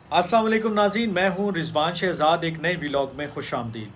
अस्सलाम वालेकुम नाज़रीन, मैं हूं रिजवान शहज़ाद। एक नए व्लॉग में खुश आमदीद।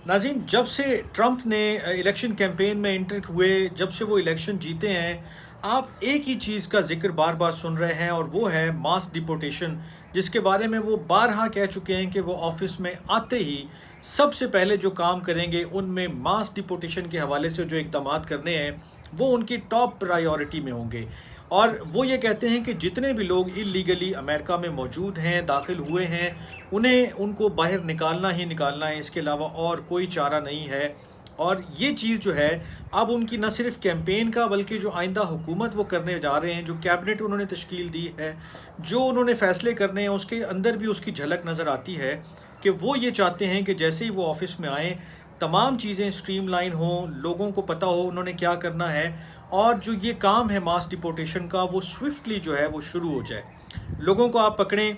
नाज़रीन, जब से ट्रंप ने इलेक्शन कैंपेन में इंटर हुए, जब से वो इलेक्शन जीते हैं, आप एक ही चीज़ का जिक्र बार बार सुन रहे हैं, और वो है मास डिपोटेशन, जिसके बारे में वो बारहा कह चुके हैं कि वो ऑफिस में आते ही सबसे पहले जो काम करेंगे उनमें मास डिपोटेशन के हवाले से जो इक़दाम करने हैं वो उनकी टॉप प्रायोरिटी में होंगे। और वो ये कहते हैं कि जितने भी लोग इलीगली अमेरिका में मौजूद हैं, दाखिल हुए हैं, उनको बाहर निकालना ही निकालना है, इसके अलावा और कोई चारा नहीं है। और ये चीज़ जो है अब उनकी न सिर्फ कैंपेन का बल्कि जो आइंदा हुकूमत वो करने जा रहे हैं, जो कैबिनेट उन्होंने तश्कील दी है, जो उन्होंने फ़ैसले करने हैं, उसके अंदर भी उसकी झलक नज़र आती है कि वो ये चाहते हैं कि जैसे ही वो ऑफिस में आएँ तमाम चीज़ें स्ट्रीमलाइन हों, लोगों को पता हो उन्होंने क्या करना है, और जो ये काम है मास डिपोटेशन का वो स्विफ्टली जो है वो शुरू हो जाए। लोगों को आप पकड़ें,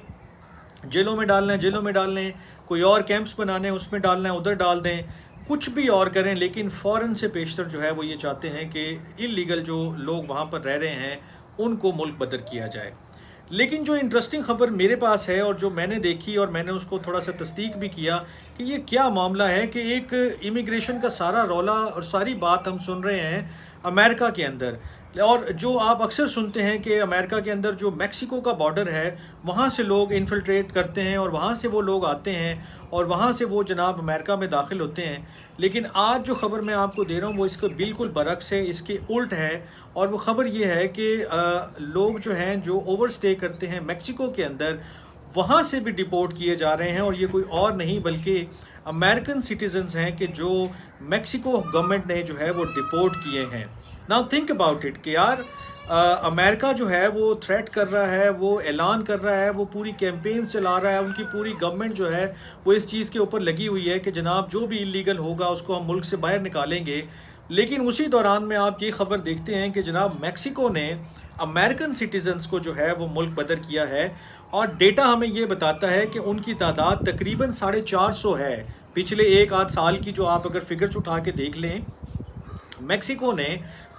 जेलों में डालना है जेलों में डाल लें, कोई और कैंप्स बनाने हैं उसमें डालना है उधर डाल दें, कुछ भी और करें, लेकिन फ़ौरन से पेशतर जो है वो ये चाहते हैं कि इलीगल जो लोग वहाँ पर रह रहे हैं उनको मुल्क बदर किया जाए। लेकिन जो इंटरेस्टिंग ख़बर मेरे पास है और जो मैंने देखी और मैंने उसको थोड़ा सा तस्दीक भी किया कि ये क्या मामला है कि एक इमिग्रेशन का सारा रौला और सारी बात हम सुन रहे हैं अमेरिका के अंदर। और जो आप अक्सर सुनते हैं कि अमेरिका के अंदर जो मेक्सिको का बॉर्डर है वहाँ से लोग इन्फिल्ट्रेट करते हैं और वहाँ से वो लोग आते हैं और वहाँ से वो जनाब अमेरिका में दाखिल होते हैं। लेकिन आज जो ख़बर मैं आपको दे रहा हूँ वो इसके बिल्कुल बरक्स है, इसके उल्ट है। और वो ख़बर ये है कि लोग जो हैं जो ओवर स्टे करते हैं मेक्सिको के अंदर, वहाँ से भी डिपोर्ट किए जा रहे हैं। और ये कोई और नहीं बल्कि अमेरिकन सिटीजन्स हैं कि जो मेक्सिको गवर्नमेंट ने जो है वो डिपोर्ट किए हैं। नाउ थिंक अबाउट इट कि यार अमेरिका जो है वो थ्रेट कर रहा है, वो ऐलान कर रहा है, वो पूरी कैंपेन्स चला रहा है, उनकी पूरी गवर्नमेंट जो है वो इस चीज़ के ऊपर लगी हुई है कि जनाब जो भी इलीगल होगा उसको हम मुल्क से बाहर निकालेंगे। लेकिन उसी दौरान में आप ये ख़बर देखते हैं कि जनाब मेक्सिको ने अमेरिकन सिटीजन्स को जो है वो मुल्क बदर किया है। और डेटा हमें ये बताता है कि उनकी तादाद तकरीबन 450 है। पिछले एक आध साल की जो आप अगर फिगर्स उठा के देख लें, मेक्सिको ने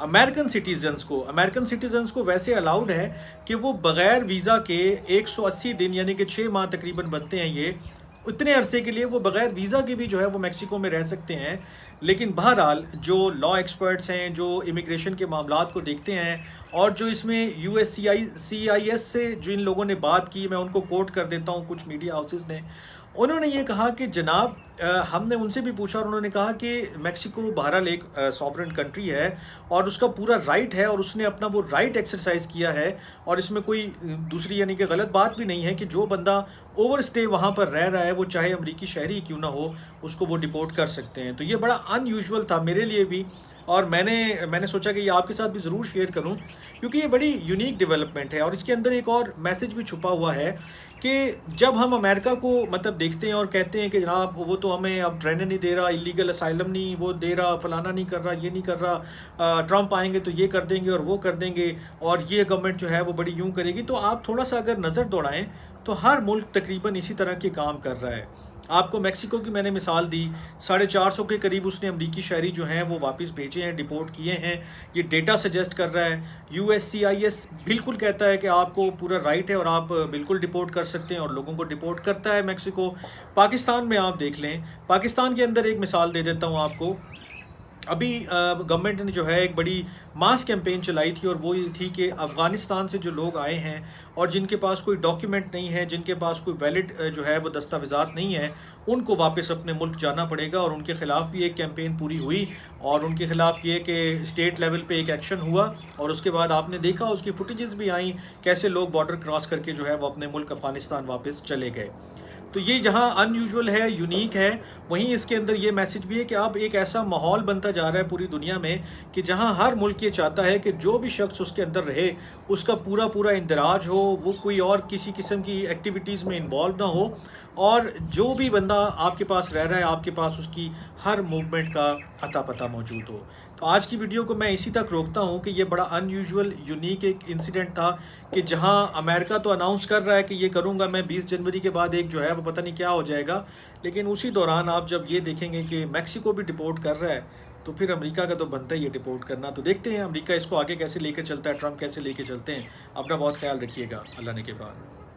अमेरिकन सिटीजन्स को वैसे अलाउड है कि वो बग़ैर वीज़ा के 180 दिन यानी कि 6 माह तकरीबन बनते हैं, ये उतने अरसे के लिए वो बग़ैर वीज़ा के भी जो है वो मेक्सिको में रह सकते हैं। लेकिन बहरहाल जो लॉ एक्सपर्ट्स हैं, जो इमिग्रेशन के मामलात को देखते हैं, और जो इसमें USCIS से जिन लोगों ने बात की, मैं उनको कोट कर देता हूँ, कुछ मीडिया हाउसेस ने, उन्होंने ये कहा कि जनाब हमने उनसे भी पूछा और उन्होंने कहा कि मेक्सिको बहरहाल एक सॉवरेन कंट्री है और उसका पूरा राइट है और उसने अपना वो राइट एक्सरसाइज किया है। और इसमें कोई दूसरी यानी कि गलत बात भी नहीं है कि जो बंदा ओवर स्टे वहाँ पर रह रहा है वो चाहे अमरीकी शहरी क्यों ना हो, उसको वो डिपोर्ट कर सकते हैं। तो ये बड़ा अनयूजुअल था मेरे लिए भी, और मैंने सोचा कि ये आपके साथ भी ज़रूर शेयर करूं क्योंकि ये बड़ी यूनिक डेवलपमेंट है। और इसके अंदर एक और मैसेज भी छुपा हुआ है कि जब हम अमेरिका को मतलब देखते हैं और कहते हैं कि जनाब वो तो हमें अब रहने नहीं दे रहा, इलीगल असाइलम नहीं वो दे रहा, फलाना नहीं कर रहा, ये नहीं कर रहा, ट्रंप आएंगे तो ये कर देंगे और वो कर देंगे, और ये गवर्नमेंट जो है वो बड़ी यूं करेगी, तो आप थोड़ा सा अगर नज़र दौड़ाएं तो हर मुल्क तकरीबन इसी तरह के काम कर रहा है। आपको मेक्सिको की मैंने मिसाल दी, 450 के करीब उसने अमरीकी शहरी जो हैं वो वापस भेजे हैं, डिपोर्ट किए हैं। ये डेटा सजेस्ट कर रहा है। USCIS बिल्कुल कहता है कि आपको पूरा राइट है और आप बिल्कुल डिपोर्ट कर सकते हैं, और लोगों को डिपोर्ट करता है मेक्सिको। पाकिस्तान में आप देख लें, पाकिस्तान के अंदर एक मिसाल दे देता हूँ आपको। अभी गवर्नमेंट ने जो है एक बड़ी मास कैंपेन चलाई थी, और वो ये थी कि अफ़गानिस्तान से जो लोग आए हैं और जिनके पास कोई डॉक्यूमेंट नहीं है, जिनके पास कोई वैलिड जो है वो दस्तावेज़ात नहीं है, उनको वापस अपने मुल्क जाना पड़ेगा। और उनके ख़िलाफ़ भी एक कैंपेन पूरी हुई, और उनके ख़िलाफ़ ये कि स्टेट लेवल पे एक एक्शन हुआ, और उसके बाद आपने देखा उसकी फुटेजेस भी आई कैसे लोग बॉर्डर क्रॉस करके जो है वो अपने मुल्क अफ़गानिस्तान वापस चले गए। तो ये जहाँ अनयूजुअल है, यूनिक है, वहीं इसके अंदर ये मैसेज भी है कि अब एक ऐसा माहौल बनता जा रहा है पूरी दुनिया में कि जहाँ हर मुल्क ये चाहता है कि जो भी शख्स उसके अंदर रहे उसका पूरा पूरा इंदराज हो, वो कोई और किसी किस्म की एक्टिविटीज़ में इन्वॉल्व ना हो, और जो भी बंदा आपके पास रह रहा है आपके पास उसकी हर मूवमेंट का अता पता मौजूद हो। तो आज की वीडियो को मैं इसी तक रोकता हूँ कि ये बड़ा अनयूजुअल यूनिक एक इंसिडेंट था कि जहाँ अमेरिका तो अनाउंस कर रहा है कि ये करूँगा मैं 20 जनवरी के बाद, एक जो है वो पता नहीं क्या हो जाएगा, लेकिन उसी दौरान आप जब ये देखेंगे कि मेक्सिको भी डिपोर्ट कर रहा है तो फिर अमेरिका का तो बनता ही है डिपोर्ट करना। तो देखते हैं अमेरिका इसको आगे कैसे लेकर चलता है, ट्रंप कैसे लेकर चलते हैं। अपना बहुत ख्याल रखिएगा, अल्लाह ने के बाद।